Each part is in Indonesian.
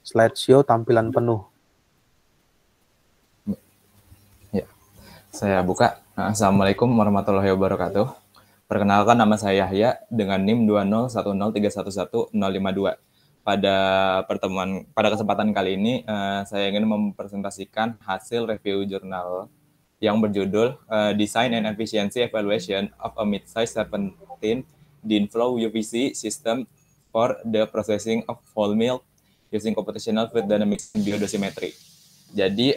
slideshow tampilan penuh. Ya, saya buka. Assalamualaikum warahmatullahi wabarakatuh. Perkenalkan, nama saya Yahya dengan NIM 20103111052. Pada kesempatan kali ini, saya ingin mempresentasikan hasil review jurnal yang berjudul Design and Efficiency Evaluation of a Mid-size Serpentine Dean Flow UVC System for the Processing of Whole Milk using Computational Fluid Dynamics and Biodosimetry. Jadi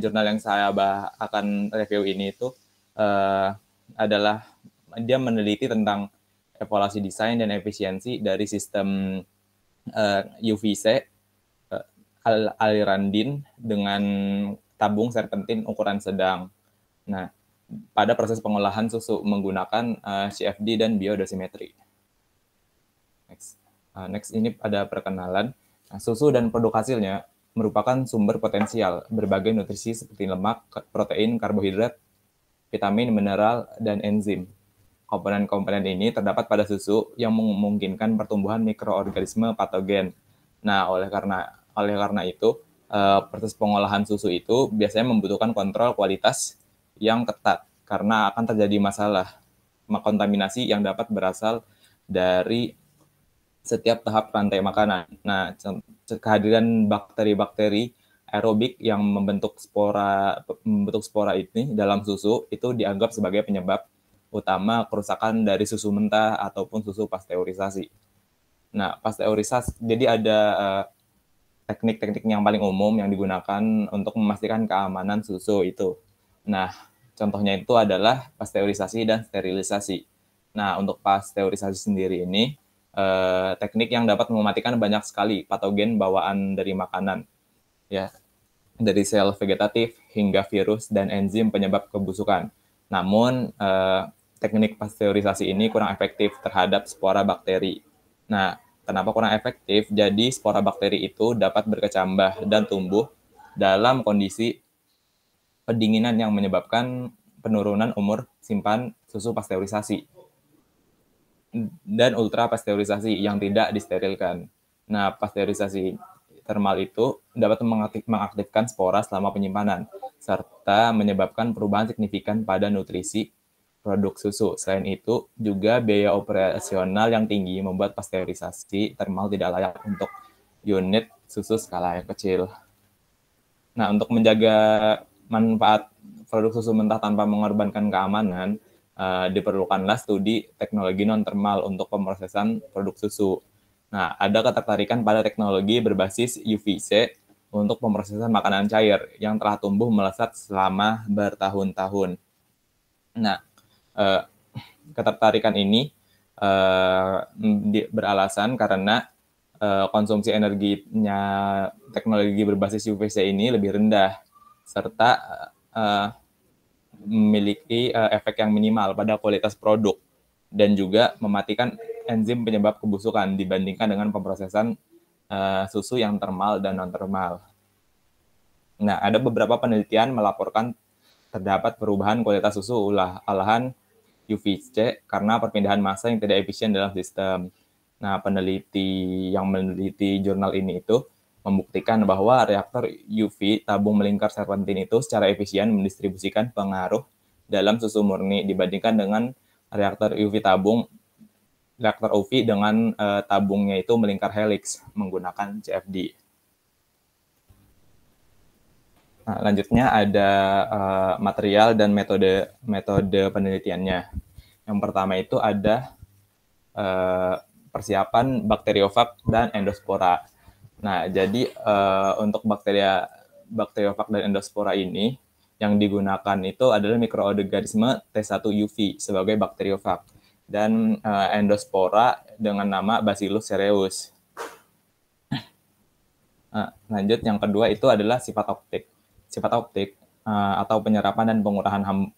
jurnal yang saya akan review ini itu adalah dia meneliti tentang evaluasi desain dan efisiensi dari sistem UVC aliran DIN dengan tabung serpentin ukuran sedang. Nah, pada proses pengolahan susu menggunakan CFD dan biodosimetri. Next ini ada perkenalan. Susu dan produk hasilnya merupakan sumber potensial berbagai nutrisi seperti lemak, protein, karbohidrat, vitamin, mineral, dan enzim. Komponen-komponen ini terdapat pada susu yang memungkinkan pertumbuhan mikroorganisme patogen. Nah, oleh karena itu, proses pengolahan susu itu biasanya membutuhkan kontrol kualitas yang ketat karena akan terjadi masalah kontaminasi yang dapat berasal dari setiap tahap rantai makanan. Nah, kehadiran bakteri-bakteri aerobik yang membentuk spora ini dalam susu itu dianggap sebagai penyebab utama kerusakan dari susu mentah ataupun susu pasteurisasi. Nah, pasteurisasi, jadi ada teknik-teknik yang paling umum yang digunakan untuk memastikan keamanan susu itu. Nah, contohnya itu adalah pasteurisasi dan sterilisasi. Nah, untuk pasteurisasi sendiri ini, teknik yang dapat mematikan banyak sekali patogen bawaan dari makanan, ya, dari sel vegetatif hingga virus dan enzim penyebab kebusukan. Namun, teknik pasteurisasi ini kurang efektif terhadap spora bakteri. Nah, kenapa kurang efektif? Jadi, spora bakteri itu dapat berkecambah dan tumbuh dalam kondisi pendinginan yang menyebabkan penurunan umur simpan susu pasteurisasi dan ultra pasteurisasi yang tidak disterilkan. Nah, pasteurisasi termal itu dapat mengaktifkan spora selama penyimpanan, serta menyebabkan perubahan signifikan pada nutrisi produk susu. Selain itu, juga biaya operasional yang tinggi membuat pasteurisasi termal tidak layak untuk unit susu skala yang kecil. Nah, untuk menjaga manfaat produk susu mentah tanpa mengorbankan keamanan, diperlukanlah studi teknologi non-termal untuk pemrosesan produk susu. Nah, ada ketertarikan pada teknologi berbasis UVC untuk pemrosesan makanan cair yang telah tumbuh melesat selama bertahun-tahun. Nah, ketertarikan ini beralasan karena konsumsi energinya teknologi berbasis UVC ini lebih rendah, serta memiliki efek yang minimal pada kualitas produk dan juga mematikan enzim penyebab kebusukan dibandingkan dengan pemrosesan susu yang termal dan non-termal. Nah, ada beberapa penelitian melaporkan terdapat perubahan kualitas susu olahan UVC karena perpindahan massa yang tidak efisien dalam sistem. Nah, peneliti yang meneliti jurnal ini itu membuktikan bahwa reaktor UV tabung melingkar serpentin itu secara efisien mendistribusikan pengaruh dalam susu murni dibandingkan dengan reaktor UV dengan tabungnya itu melingkar helix menggunakan CFD. Nah, lanjutnya ada material dan metode penelitiannya. Yang pertama itu ada persiapan bakteriofag dan endospora. Nah, jadi untuk bakteriofag dan endospora ini yang digunakan itu adalah mikroorganisme T1 UV sebagai bakteriofag dan endospora dengan nama Bacillus cereus. Nah, lanjut yang kedua itu adalah sifat optik. Sifat optik atau penyerapan dan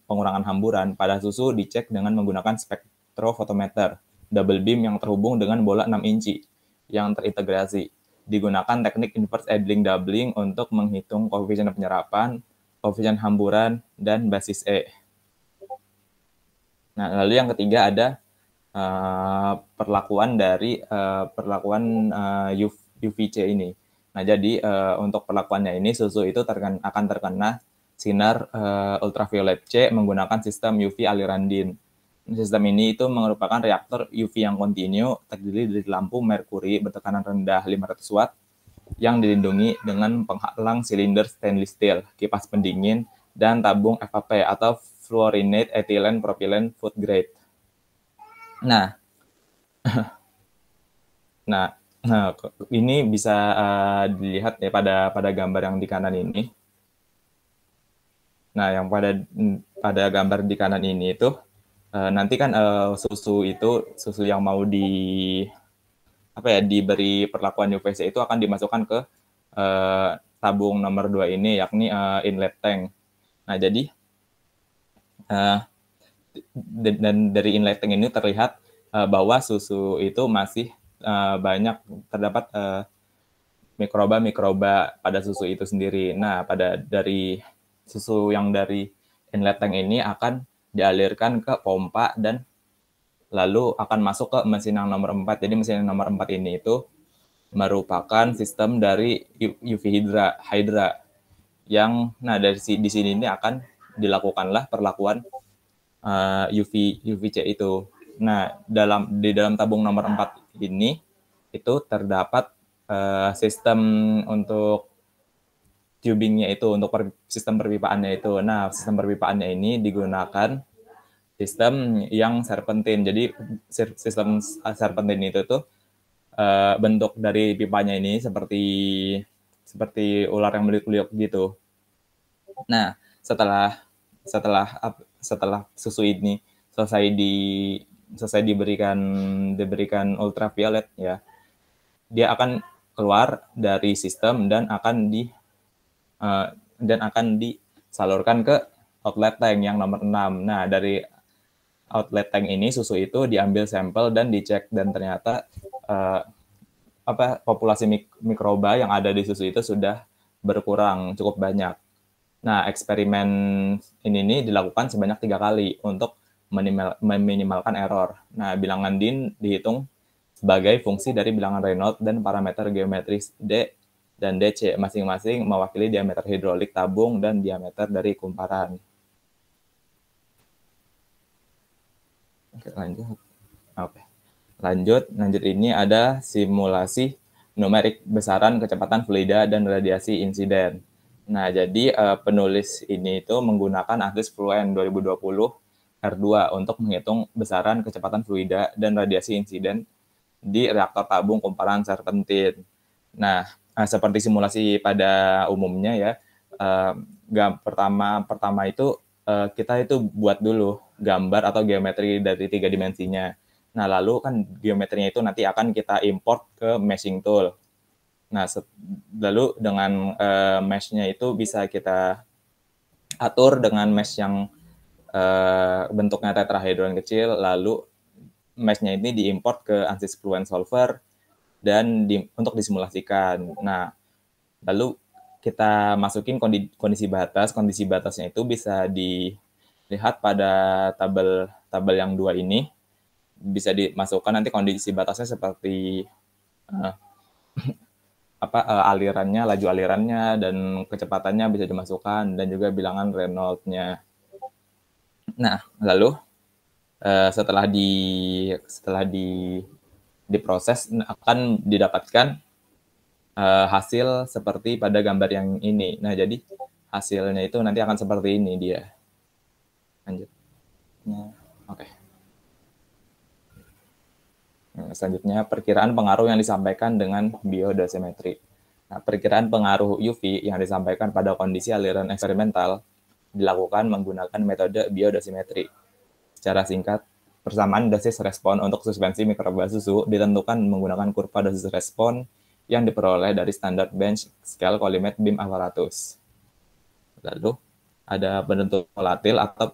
pengurangan hamburan pada susu dicek dengan menggunakan spektrofotometer double beam yang terhubung dengan bola 6 inci yang terintegrasi. Digunakan teknik inverse Edling doubling untuk menghitung koefisien penyerapan, koefisien hamburan, dan basis E. Nah, lalu yang ketiga ada perlakuan UVC ini. Nah, jadi untuk perlakuannya ini susu itu akan terkena sinar ultraviolet C menggunakan sistem UV aliran DIN. Sistem ini itu merupakan reaktor UV yang kontinu terdiri dari lampu merkuri bertekanan rendah 500 watt yang dilindungi dengan penghalang silinder stainless steel, kipas pendingin, dan tabung FAP atau fluorinated ethylene propylene food grade. Nah, ini bisa dilihat ya pada gambar yang di kanan ini. Nah, yang pada gambar di kanan ini itu nanti kan susu yang mau diberi perlakuan UVC itu akan dimasukkan ke tabung nomor 2 ini, yakni inlet tank. Nah, jadi dan dari inlet tank ini terlihat bahwa susu itu masih banyak terdapat mikroba pada susu itu sendiri. Nah, dari susu yang dari inlet tank ini akan dialirkan ke pompa dan lalu akan masuk ke mesin yang nomor 4. Jadi mesin yang nomor 4 ini itu merupakan sistem dari UV Hydra yang di sini ini akan dilakukanlah perlakuan UVC itu. Nah, di dalam tabung nomor 4 ini itu terdapat sistem untuk tubingnya itu, untuk sistem perpipaannya itu. Nah, sistem perpipaannya ini digunakan sistem yang serpentin. Jadi sistem serpentin itu tuh bentuk dari pipanya ini seperti ular yang meliuk-liuk gitu. Nah, setelah susu ini selesai diberikan ultraviolet ya, dia akan keluar dari sistem dan akan disalurkan ke outlet tank yang nomor 6. Nah, dari outlet tank ini susu itu diambil sampel dan dicek, dan ternyata populasi mikroba yang ada di susu itu sudah berkurang cukup banyak. Nah, eksperimen ini dilakukan sebanyak 3 kali untuk meminimalkan error. Nah, bilangan DIN dihitung sebagai fungsi dari bilangan Reynolds dan parameter geometris D dan DC, masing-masing mewakili diameter hidrolik tabung dan diameter dari kumparan. Oke, lanjut ini ada simulasi numerik besaran kecepatan fluida dan radiasi insiden. Nah, jadi penulis ini itu menggunakan ASDIS Fluent 2020 R2 untuk menghitung besaran kecepatan fluida dan radiasi insiden di reaktor tabung kumparan serpentin. Nah, seperti simulasi pada umumnya ya, pertama itu kita itu buat dulu gambar atau geometri dari 3 dimensinya. Nah, lalu kan geometrinya itu nanti akan kita import ke meshing tool. Nah, lalu dengan mesh-nya itu bisa kita atur dengan mesh yang bentuknya tetrahedron kecil, lalu mesh-nya ini diimport ke ANSYS Fluent Solver dan untuk disimulasikan. Nah, lalu kita masukin kondisi batas. Kondisi batasnya itu bisa dilihat pada tabel yang 2 ini. Bisa dimasukkan nanti kondisi batasnya seperti alirannya, laju alirannya, dan kecepatannya bisa dimasukkan, dan juga bilangan Reynolds-nya. Nah, lalu setelah diproses akan didapatkan hasil seperti pada gambar yang ini. Nah, jadi hasilnya itu nanti akan seperti ini dia. Lanjut. Oke. Selanjutnya, perkiraan pengaruh yang disampaikan dengan biodosimetri. Nah, perkiraan pengaruh UV yang disampaikan pada kondisi aliran eksperimental dilakukan menggunakan metode biodosimetri. Secara singkat, persamaan dosis respon untuk suspensi mikroba susu ditentukan menggunakan kurva dosis respon yang diperoleh dari standar bench scale Collimate BIM aparatus. Lalu, ada penentu volatil atau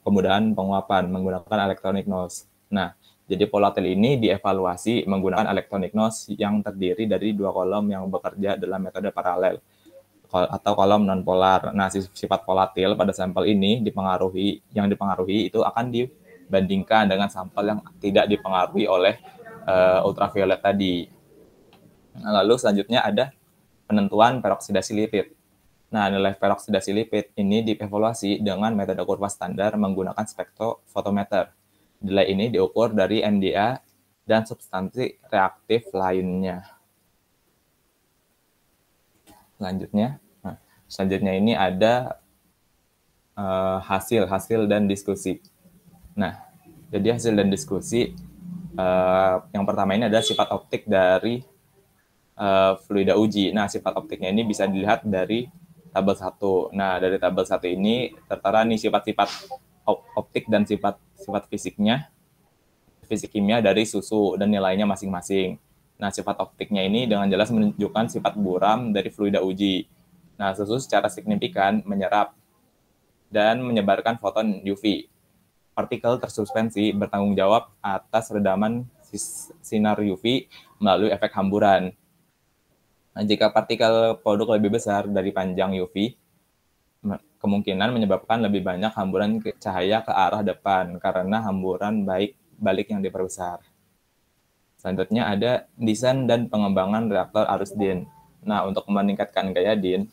kemudahan penguapan menggunakan electronic nose. Nah, jadi volatil ini dievaluasi menggunakan electronic nose yang terdiri dari 2 kolom yang bekerja dalam metode paralel atau kolom non-polar. Nah, sifat volatil pada sampel ini yang dipengaruhi itu akan dibandingkan dengan sampel yang tidak dipengaruhi oleh ultraviolet tadi. Lalu selanjutnya ada penentuan peroksidasi lipid. Nah, nilai peroksidasi lipid ini dievaluasi dengan metode kurva standar menggunakan spektrofotometer. Nilai ini diukur dari NDA dan substansi reaktif lainnya. Selanjutnya ini ada hasil dan diskusi. Nah, jadi hasil dan diskusi yang pertama ini adalah sifat optik dari fluida uji. Nah, sifat optiknya ini bisa dilihat dari tabel 1. Nah, dari tabel 1 ini tertera nih sifat-sifat optik dan sifat fisiknya, fisik kimia dari susu dan nilainya masing-masing. Nah, sifat optiknya ini dengan jelas menunjukkan sifat buram dari fluida uji. Nah, susu secara signifikan menyerap dan menyebarkan foton UV. Partikel tersuspensi bertanggung jawab atas redaman sinar UV melalui efek hamburan. Nah, jika partikel produk lebih besar dari panjang UV, kemungkinan menyebabkan lebih banyak hamburan cahaya ke arah depan karena hamburan balik yang diperbesar. Selanjutnya ada desain dan pengembangan reaktor arus DIN. Nah, untuk meningkatkan gaya DIN,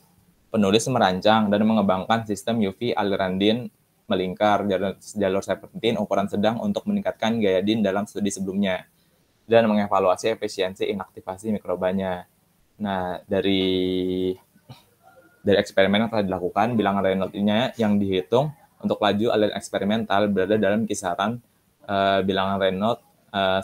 penulis merancang dan mengembangkan sistem UV aliran DIN melingkar jalur serpentin ukuran sedang untuk meningkatkan gaya DIN dalam studi sebelumnya dan mengevaluasi efisiensi inaktivasi mikrobanya. Nah, dari eksperimen yang telah dilakukan, bilangan Reynolds-nya yang dihitung untuk laju aliran eksperimental berada dalam kisaran bilangan Reynolds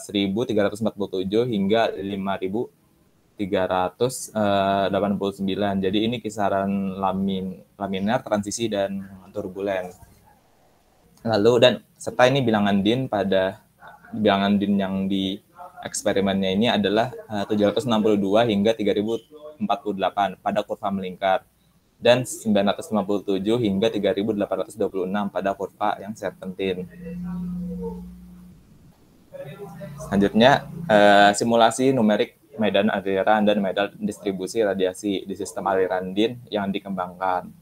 1347 hingga 5389. Jadi ini kisaran laminar, transisi, dan turbulen. Lalu dan serta ini bilangan DIN yang di eksperimennya ini adalah 762 hingga 3048 pada kurva melingkar dan 957 hingga 3826 pada kurva yang serpentin. Selanjutnya, simulasi numerik medan aliran dan medan distribusi radiasi di sistem aliran DIN yang dikembangkan.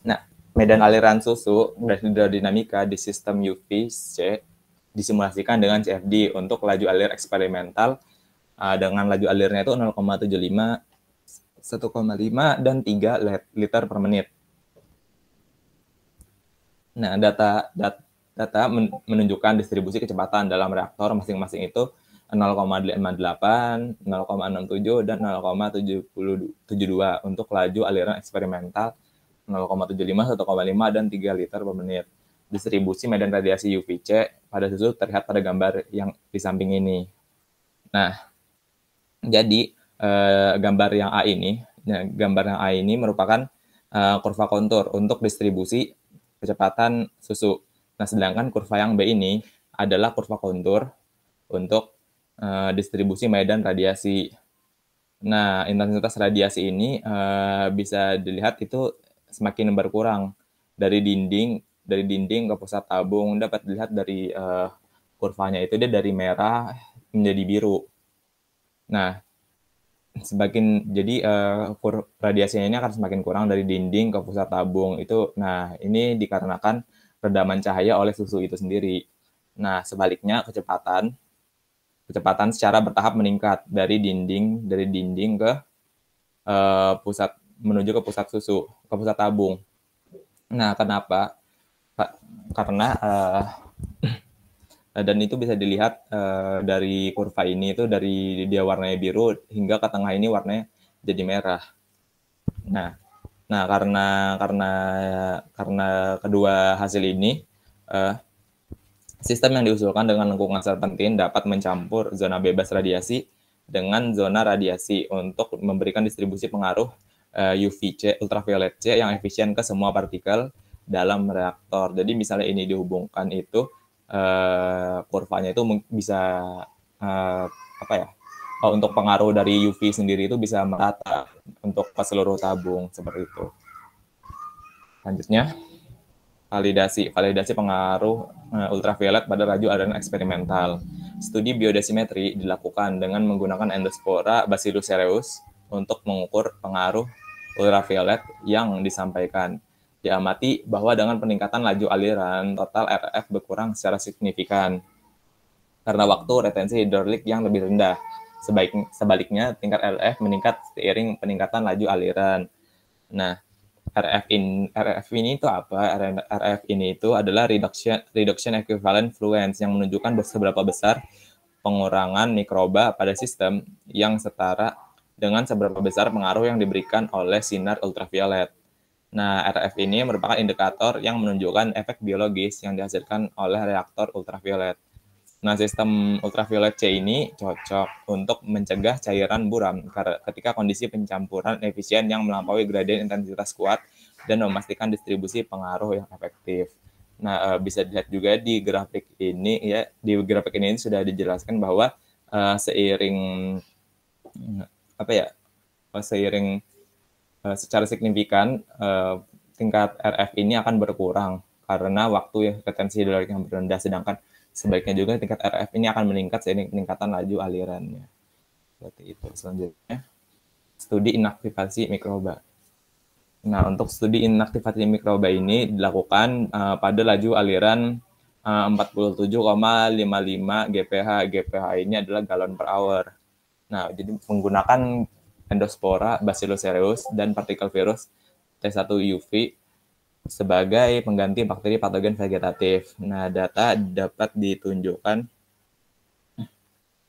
Nah, medan aliran susu dan hidrodinamika di sistem UVC disimulasikan dengan CFD untuk laju alir eksperimental dengan laju alirnya itu 0,75, 1,5, dan 3 liter per menit. Nah, data menunjukkan distribusi kecepatan dalam reaktor masing-masing itu 0,58, 0,67, dan 0,72 untuk laju aliran eksperimental 0,75, 1,5, dan 3 liter per menit. Distribusi medan radiasi UVC pada susu terlihat pada gambar yang di samping ini. Nah, jadi gambar yang A ini merupakan kurva kontur untuk distribusi kecepatan susu. Nah, sedangkan kurva yang B ini adalah kurva kontur untuk distribusi medan radiasi. Nah, intensitas radiasi ini bisa dilihat itu semakin berkurang dari dinding ke pusat tabung. Dapat dilihat dari kurvanya itu dia dari merah menjadi biru. Nah, radiasinya ini akan semakin kurang dari dinding ke pusat tabung itu. Nah, ini dikarenakan redaman cahaya oleh susu itu sendiri. Nah, sebaliknya kecepatan secara bertahap meningkat dari dinding ke pusat menuju ke pusat susu, ke pusat tabung. Nah, kenapa? Karena dan itu bisa dilihat dari kurva ini itu dari dia warnanya biru hingga ke tengah ini warnanya jadi merah. Nah karena kedua hasil ini sistem yang diusulkan dengan lengkungan serpentin dapat mencampur zona bebas radiasi dengan zona radiasi untuk memberikan distribusi pengaruh UVC, ultraviolet C yang efisien ke semua partikel dalam reaktor. Jadi misalnya ini dihubungkan itu kurvanya itu bisa untuk pengaruh dari UV sendiri itu bisa merata untuk ke seluruh tabung seperti itu. Selanjutnya, validasi pengaruh ultraviolet pada laju aliran eksperimental. Studi biodesimetri dilakukan dengan menggunakan endospora Bacillus cereus untuk mengukur pengaruh ultraviolet yang disampaikan. Diamati bahwa dengan peningkatan laju aliran, total RF berkurang secara signifikan karena waktu retensi hidrolik yang lebih rendah. Sebaliknya, tingkat RF meningkat seiring peningkatan laju aliran. Nah, RF ini itu apa? RF ini itu adalah reduction equivalent fluence yang menunjukkan seberapa besar pengurangan mikroba pada sistem yang setara dengan seberapa besar pengaruh yang diberikan oleh sinar ultraviolet. Nah, RF ini merupakan indikator yang menunjukkan efek biologis yang dihasilkan oleh reaktor ultraviolet. Nah, sistem ultraviolet C ini cocok untuk mencegah cairan buram ketika kondisi pencampuran efisien yang melampaui gradien intensitas kuat dan memastikan distribusi pengaruh yang efektif. Nah, bisa dilihat juga di grafik ini ya, di grafik ini sudah dijelaskan bahwa seiring secara signifikan tingkat RF ini akan berkurang karena waktu retensi hidrolik yang rendah, sedangkan sebaliknya juga tingkat RF ini akan meningkat seiring peningkatan laju alirannya. Seperti itu. Selanjutnya, studi inaktivasi mikroba. Nah, untuk studi inaktivasi mikroba ini dilakukan pada laju aliran 47,55 GPH. GPH ini adalah galon per hour. Nah, jadi menggunakan endospora, Bacillus cereus, dan partikel virus T1 UV sebagai pengganti bakteri patogen vegetatif. Nah, data dapat ditunjukkan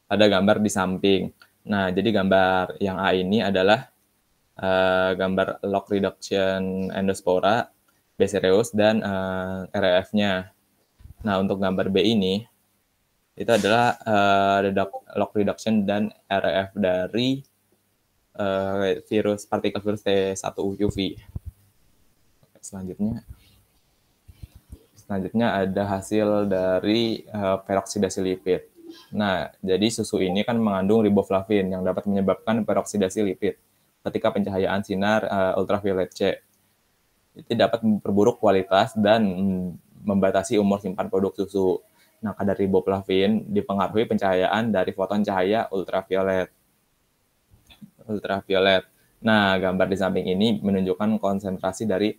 pada gambar di samping. Nah, jadi gambar yang A ini adalah gambar log reduction endospora, B cereus, dan RF-nya. Nah, untuk gambar B ini, itu adalah log reduction dan RF dari partikel virus T1 UV. Selanjutnya ada hasil dari peroksidasi lipid. Nah, jadi susu ini kan mengandung riboflavin yang dapat menyebabkan peroksidasi lipid ketika pencahayaan sinar ultraviolet C. Itu dapat memperburuk kualitas dan membatasi umur simpan produk susu. Nah, kadar riboflavin dipengaruhi pencahayaan dari foton cahaya ultraviolet. Nah, gambar di samping ini menunjukkan konsentrasi dari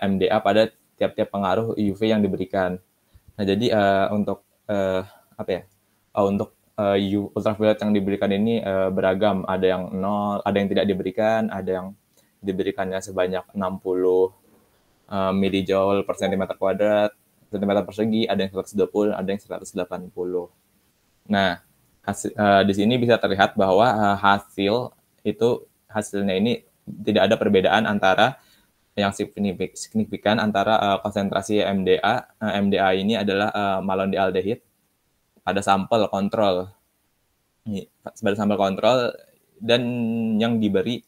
MDA pada tiap-tiap pengaruh UV yang diberikan. Nah, jadi untuk ultraviolet yang diberikan ini beragam. Ada yang 0, ada yang tidak diberikan, ada yang diberikannya sebanyak 60 milijoule per centimeter persegi, ada yang 120, ada yang 180. Nah, di sini bisa terlihat bahwa hasilnya ini tidak ada perbedaan antara yang signifikan antara konsentrasi MDA. MDA ini adalah malondialdehid pada sampel kontrol. Pada sampel kontrol dan yang diberi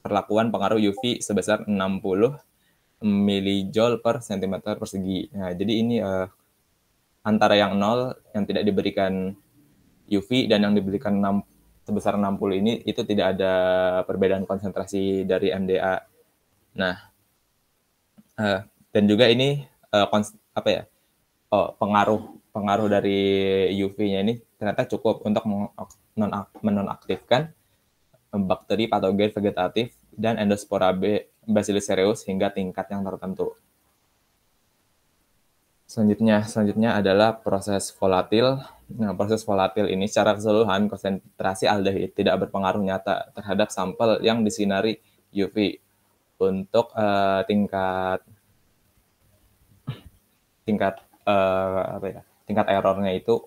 perlakuan pengaruh UV sebesar 60 milijoule per centimeter persegi. Nah, jadi ini antara yang 0 yang tidak diberikan UV dan yang diberikan sebesar 60 ini itu tidak ada perbedaan konsentrasi dari MDA. Nah, dan juga ini pengaruh dari UV-nya ini ternyata cukup untuk menonaktifkan bakteri patogen vegetatif dan endospora Bacillus cereus hingga tingkat yang tertentu. Selanjutnya adalah proses volatil. Nah, proses volatil ini secara keseluruhan konsentrasi aldehid tidak berpengaruh nyata terhadap sampel yang disinari UV. Untuk tingkat errornya itu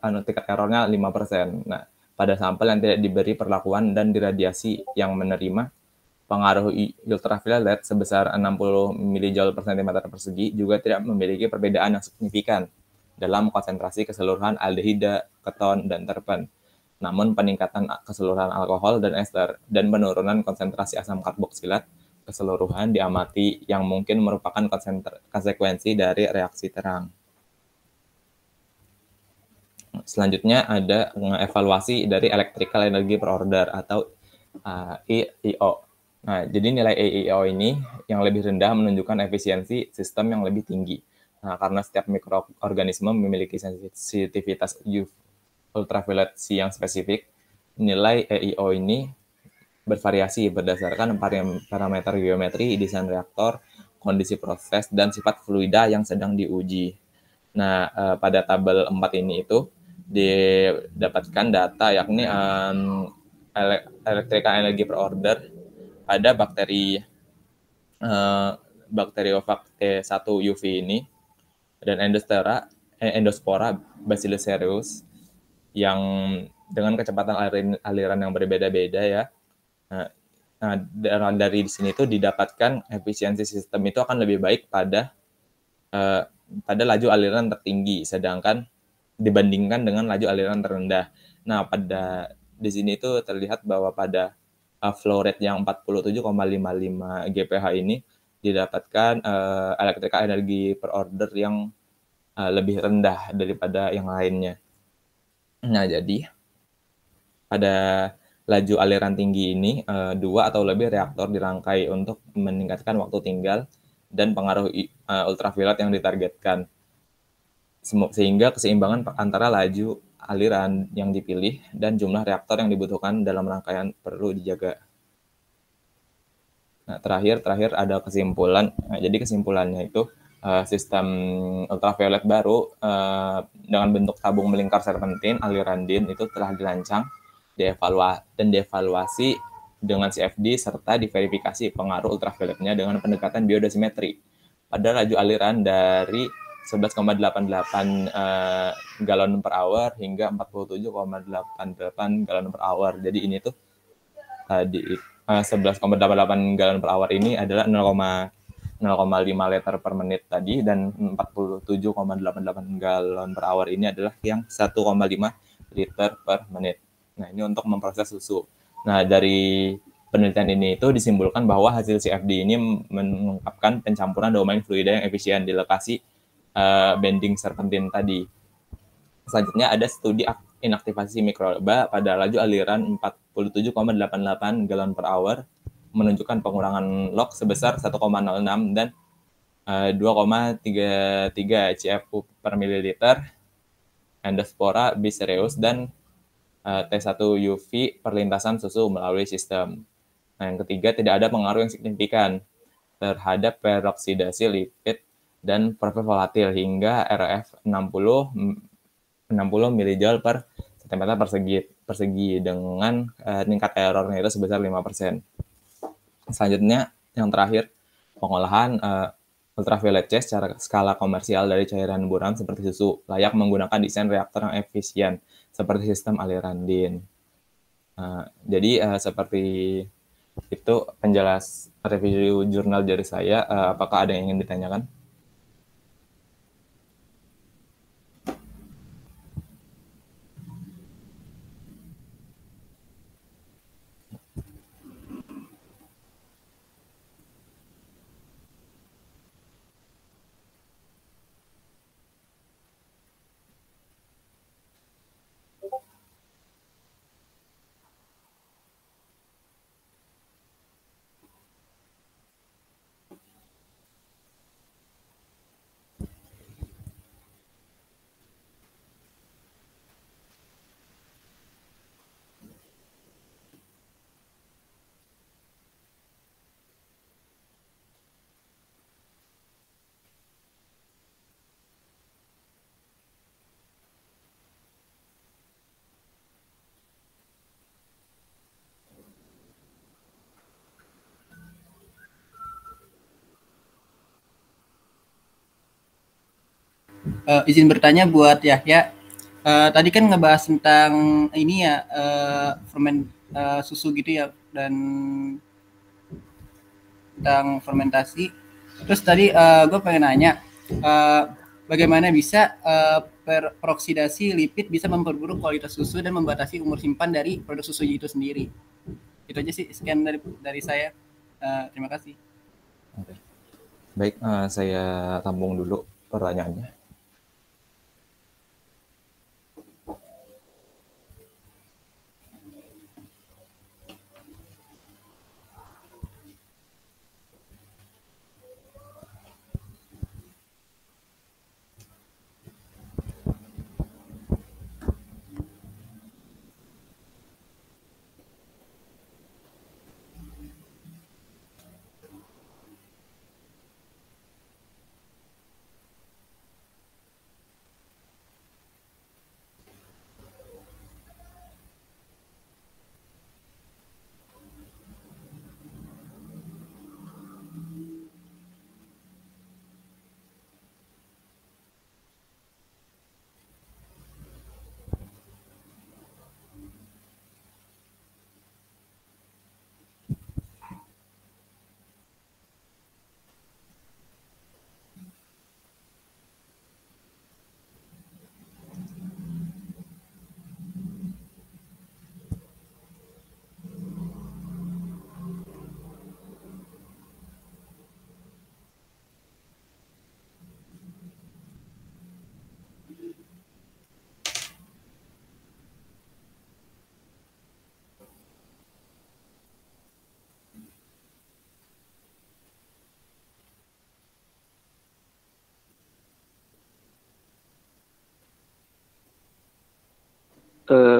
tingkat errornya 5%. Nah, pada sampel yang tidak diberi perlakuan dan diradiasi yang menerima pengaruh ultraviolet sebesar 60 milijoule per centimeter persegi juga tidak memiliki perbedaan yang signifikan dalam konsentrasi keseluruhan aldehida, keton, dan terpen. Namun peningkatan keseluruhan alkohol dan ester dan penurunan konsentrasi asam karboksilat keseluruhan diamati yang mungkin merupakan konsekuensi dari reaksi terang. Selanjutnya ada evaluasi dari electrical energy per order atau EEO. Nah, jadi nilai EEO ini yang lebih rendah menunjukkan efisiensi sistem yang lebih tinggi. Nah, karena setiap mikroorganisme memiliki sensitivitas ultraviolet C yang spesifik, nilai EEO ini bervariasi berdasarkan parameter geometri, desain reaktor, kondisi proses, dan sifat fluida yang sedang diuji. Nah, pada tabel 4 ini itu didapatkan data yakni electrical energy per order pada bakteri Bacteriophage T1 UV ini dan Endospora Bacillus cereus yang dengan kecepatan aliran yang berbeda-beda ya. Nah, dari sini itu didapatkan efisiensi sistem itu akan lebih baik pada laju aliran tertinggi, sedangkan dibandingkan dengan laju aliran terendah. Nah, di sini itu terlihat bahwa pada flow rate yang 47,55 GPH ini didapatkan electrical energy per order yang lebih rendah daripada yang lainnya. Nah, jadi pada laju aliran tinggi ini, 2 atau lebih reaktor dirangkai untuk meningkatkan waktu tinggal dan pengaruh ultraviolet yang ditargetkan. Sehingga keseimbangan antara laju aliran yang dipilih dan jumlah reaktor yang dibutuhkan dalam rangkaian perlu dijaga. Nah, terakhir ada kesimpulan. Nah, jadi kesimpulannya itu sistem ultraviolet baru dengan bentuk tabung melingkar serpentin aliran DIN itu telah dirancang, dievaluasi dengan CFD serta diverifikasi pengaruh ultravioletnya dengan pendekatan biodosimetri pada laju aliran dari 11,88 galon per hour hingga 47,88 galon per hour. Jadi ini tuh tadi 11,88 galon per hour ini adalah 0,5 liter per menit tadi, dan 47,88 galon per hour ini adalah yang 1,5 liter per menit. Nah, ini untuk memproses susu. Nah, dari penelitian ini itu disimpulkan bahwa hasil CFD ini mengungkapkan pencampuran domain fluida yang efisien di lokasi bending serpentin tadi. Selanjutnya ada studi inaktivasi mikroba pada laju aliran 47,88 galon per hour menunjukkan pengurangan log sebesar 1,06 dan 2,33 CFU per mililiter Endospora Bacillus dan T1 UV perlintasan susu melalui sistem. Nah, yang ketiga, tidak ada pengaruh yang signifikan terhadap peroksidasi lipid dan profil volatil hingga RF 60 mJ per cm persegi dengan tingkat errornya itu sebesar 5%. Selanjutnya, yang terakhir, pengolahan ultraviolet C secara skala komersial dari cairan buram seperti susu layak menggunakan desain reaktor yang efisien seperti sistem aliran DIN. Jadi seperti itu penjelas review jurnal dari saya. Apakah ada yang ingin ditanyakan? Izin bertanya buat Yahya. Tadi kan ngebahas tentang ini ya, susu gitu ya, dan tentang fermentasi. Terus tadi gue pengen nanya, bagaimana bisa peroksidasi lipid bisa memperburuk kualitas susu dan membatasi umur simpan dari produk susu itu sendiri. Itu aja sih, sekian dari saya. Terima kasih. Oke. Baik, saya tampung dulu pertanyaannya.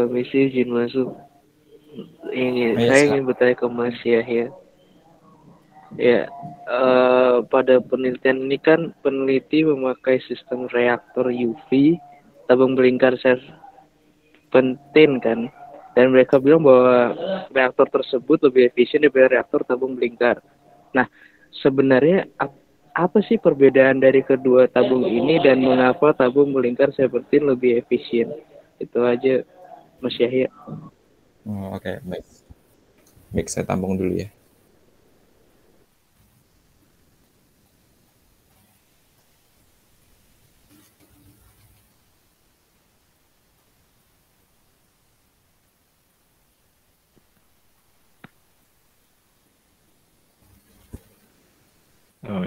Misi izin masuk. Oh, ya, Saya silakan. ingin bertanya ke Mas Yahya. Ya, pada penelitian ini kan peneliti memakai sistem reaktor UV tabung belingkar serpentin kan, dan mereka bilang bahwa reaktor tersebut lebih efisien daripada reaktor tabung belingkar. Nah, sebenarnya apa sih perbedaan dari kedua tabung ini dan mengapa tabung belingkar serpentin lebih efisien? Itu aja, Mas Yahya. Oh, oke, baik. Baik, saya tampung dulu ya.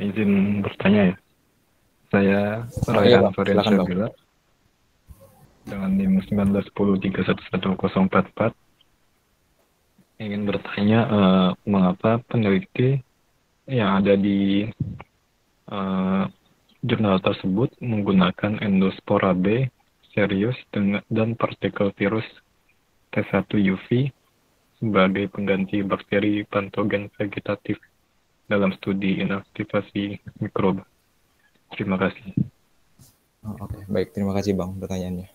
Izin bertanya ya. Saya Oh, iya, Raihan Bang. Silakan, Bang. Farid dengan NIM 1910311044 ingin bertanya mengapa peneliti yang ada di jurnal tersebut menggunakan endospora B serius dan partikel virus T1 UV sebagai pengganti bakteri patogen vegetatif dalam studi inaktivasi mikroba. Terima kasih. Oh, oke, baik. Terima kasih, Bang, pertanyaannya.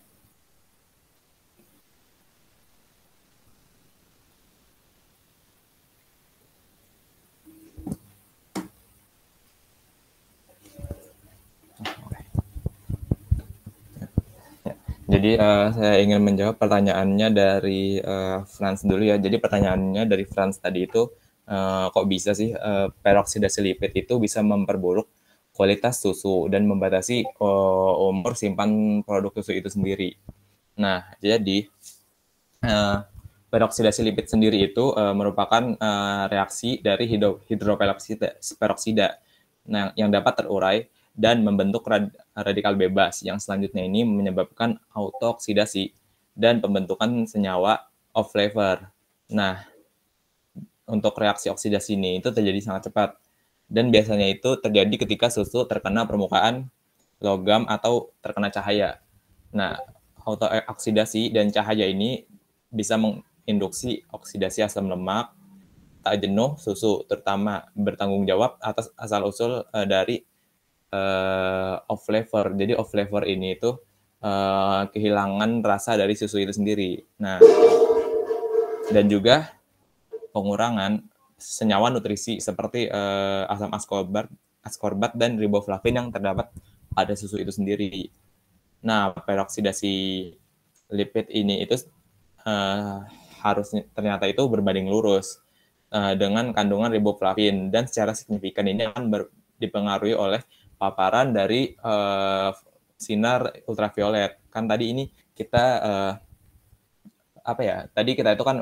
Jadi saya ingin menjawab pertanyaannya dari Franz dulu ya. Jadi pertanyaannya dari Franz tadi itu kok bisa sih peroksidasi lipid itu bisa memperburuk kualitas susu dan membatasi umur simpan produk susu itu sendiri. Nah, jadi peroksidasi lipid sendiri itu merupakan reaksi dari hidroperoksida yang dapat terurai dan membentuk radikal bebas yang selanjutnya ini menyebabkan autooksidasi dan pembentukan senyawa off flavor. Nah, untuk reaksi oksidasi ini itu terjadi sangat cepat dan biasanya itu terjadi ketika susu terkena permukaan logam atau terkena cahaya. Nah, autooksidasi dan cahaya ini bisa menginduksi oksidasi asam lemak, tak jenuh susu, terutama bertanggung jawab atas asal-usul dari off flavor. Jadi off flavor ini itu kehilangan rasa dari susu itu sendiri. Nah, dan juga pengurangan senyawa nutrisi seperti asam ascorbat dan riboflavin yang terdapat pada susu itu sendiri. Nah, peroksidasi lipid ini itu harusnya ternyata itu berbanding lurus dengan kandungan riboflavin dan secara signifikan ini akan dipengaruhi oleh paparan dari sinar ultraviolet. Kan tadi ini kita apa ya? Tadi kita itu kan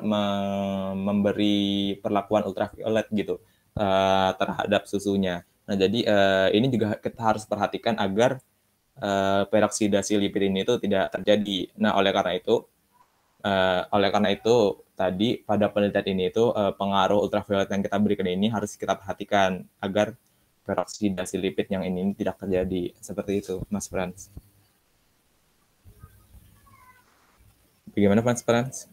memberi perlakuan ultraviolet gitu terhadap susunya. Nah, jadi ini juga kita harus perhatikan agar peroksidasi lipid ini itu tidak terjadi. Nah, oleh karena itu tadi pada penelitian ini itu pengaruh ultraviolet yang kita berikan ini harus kita perhatikan agar peroksidasi lipid yang ini tidak terjadi. Seperti itu, Mas Frans. Bagaimana, Mas Frans?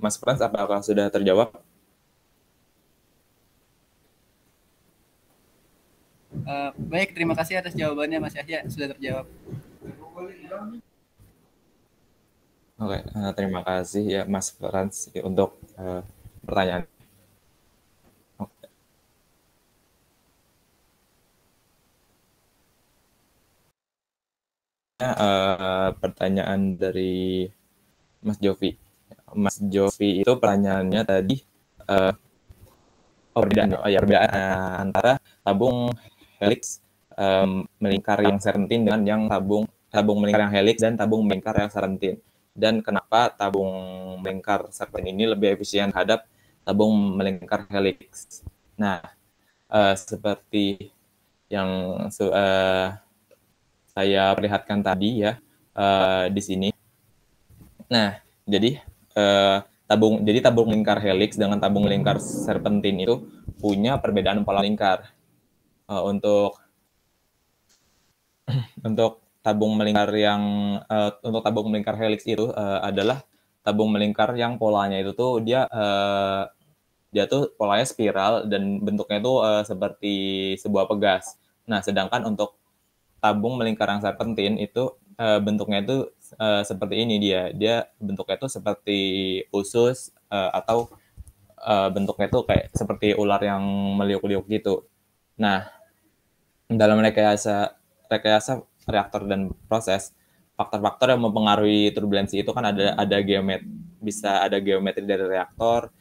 Mas Frans, apakah sudah terjawab? Baik, terima kasih atas jawabannya Mas Yahya, sudah terjawab. Oke, terima kasih ya Mas Frans untuk pertanyaan. Oke. Pertanyaan dari Mas Jovi. Mas Jovi itu pertanyaannya tadi perbedaan antara tabung helix melingkar yang serpentin dengan yang tabung melingkar yang helix dan tabung melingkar yang serpentin. Dan kenapa tabung melingkar serpentin ini lebih efisien terhadap tabung melingkar helix. Nah, seperti yang saya perlihatkan tadi ya di sini. Nah, jadi tabung lingkar helix dengan tabung lingkar serpentin itu punya perbedaan pola lingkar. Untuk tabung melingkar helix itu adalah tabung melingkar yang polanya itu tuh dia tuh polanya spiral dan bentuknya itu seperti sebuah pegas. Nah, sedangkan untuk tabung melingkar yang serpentin itu bentuknya itu seperti ini dia bentuknya itu seperti usus atau bentuknya itu kayak seperti ular yang meliuk-liuk gitu. Nah, dalam rekayasa reaktor dan proses, faktor-faktor yang mempengaruhi turbulensi itu kan ada geometri dari reaktor,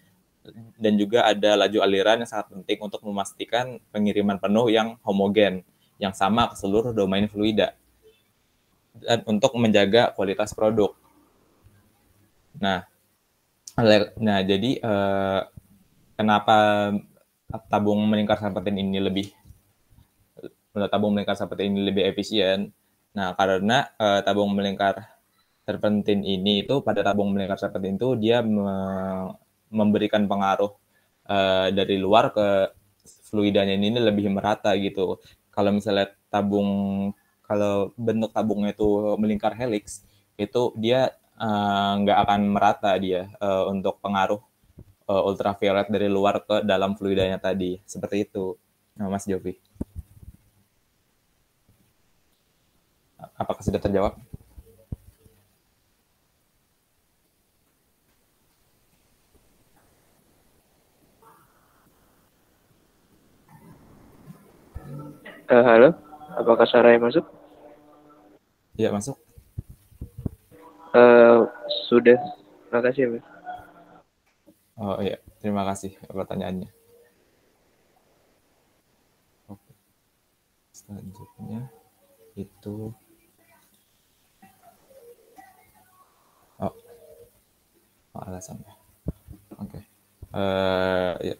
dan juga ada laju aliran yang sangat penting untuk memastikan pengiriman penuh yang homogen, yang sama ke seluruh domain fluida, dan untuk menjaga kualitas produk. Nah jadi kenapa tabung melingkar serpentin ini lebih efisien? Nah, karena tabung melingkar serpentin ini itu dia memberikan pengaruh dari luar ke fluidanya ini lebih merata gitu. Kalau misalnya kalau bentuk tabungnya itu melingkar helix, itu dia nggak akan merata dia untuk pengaruh ultraviolet dari luar ke dalam fluidanya tadi. Seperti itu, Mas Jovi. Apakah sudah terjawab? Halo, apakah Saraya masuk? Iya, masuk. Sudah, makasih ya, Mas. Oh iya, terima kasih pertanyaannya. Oke. Selanjutnya itu alasannya. Oke. Ya,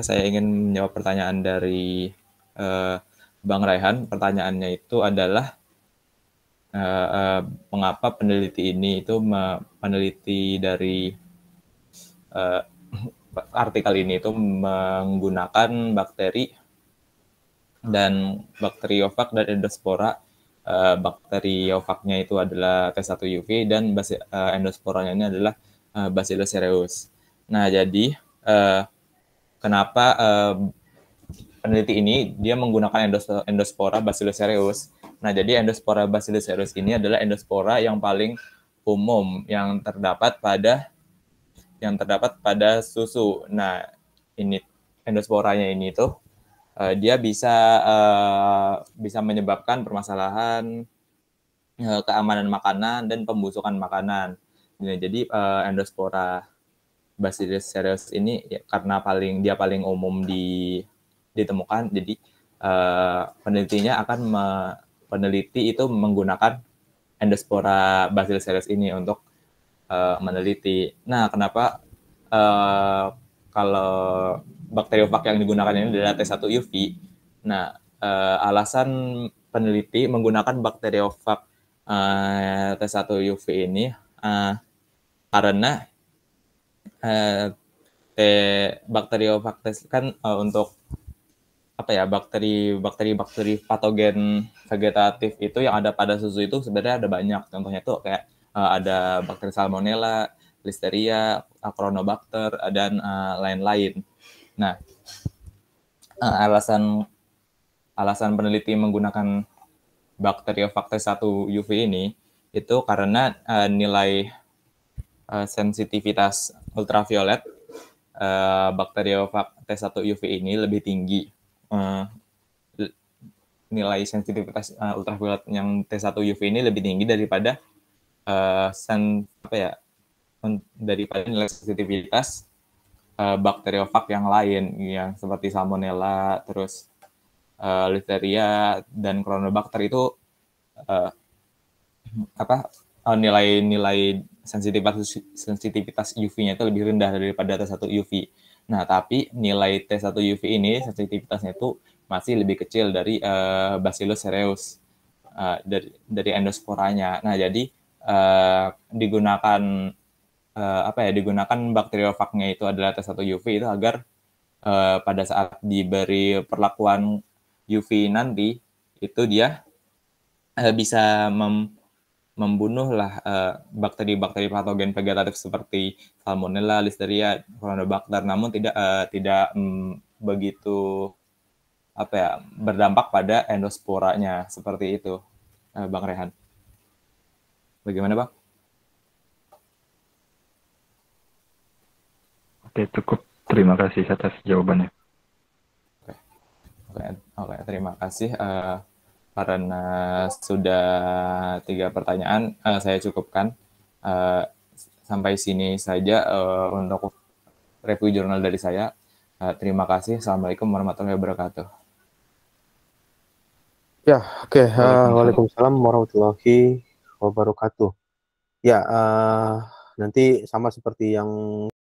saya ingin menjawab pertanyaan dari Bang Raihan. Pertanyaannya itu adalah mengapa peneliti ini itu peneliti dari artikel ini itu menggunakan bakteri dan bakteriofag dan endospora. Bakteriofagnya itu adalah T1 UV dan endosporanya ini adalah Bacillus cereus. Nah, jadi kenapa peneliti ini dia menggunakan endospora Bacillus cereus? Nah, jadi endospora Bacillus cereus ini adalah endospora yang paling umum yang terdapat pada susu. Nah, ini endosporanya ini tuh dia bisa menyebabkan permasalahan keamanan makanan dan pembusukan makanan. Jadi endospora Bacillus cereus ini ya, karena dia paling umum ditemukan, jadi peneliti itu menggunakan endospora Bacillus cereus ini untuk meneliti. Nah, kenapa kalau bakteriofag yang digunakan ini adalah T1 UV? Nah, alasan peneliti menggunakan bakteriofag T1 UV ini karena bakteriofag kan untuk bakteri patogen vegetatif itu yang ada pada susu itu sebenarnya ada banyak. Contohnya tuh kayak ada bakteri Salmonella, Listeria, Acronobacter, dan lain-lain. Nah, alasan peneliti menggunakan bakteriofag T1 UV ini itu karena nilai sensitivitas ultraviolet bakteriofag T1 UV ini lebih tinggi. Nilai sensitivitas ultraviolet yang T1 UV ini lebih tinggi daripada daripada nilai sensitivitas bakteriofag yang lain yang seperti Salmonella, terus Listeria dan Cronobacter itu nilai sensitivitas UV-nya itu lebih rendah daripada T1 UV. Nah, tapi nilai T1 UV ini sensitivitasnya itu masih lebih kecil dari Bacillus cereus, dari endosporanya. Nah, jadi digunakan digunakan bakteriofagnya itu adalah T1 UV itu agar pada saat diberi perlakuan UV nanti itu dia bisa membunuh lah bakteri-bakteri patogen vegetatif seperti Salmonella, Listeria, Corynebacter, namun tidak begitu berdampak pada endosporanya seperti itu, Bang Rehan. Bagaimana, Bang? Oke, cukup. Terima kasih atas jawabannya. Oke, terima kasih. Karena sudah 3 pertanyaan, saya cukupkan. Sampai sini saja untuk review jurnal dari saya. Terima kasih. Assalamualaikum warahmatullahi wabarakatuh. Ya, oke. Waalaikumsalam warahmatullahi wabarakatuh. Ya, nanti sama seperti yang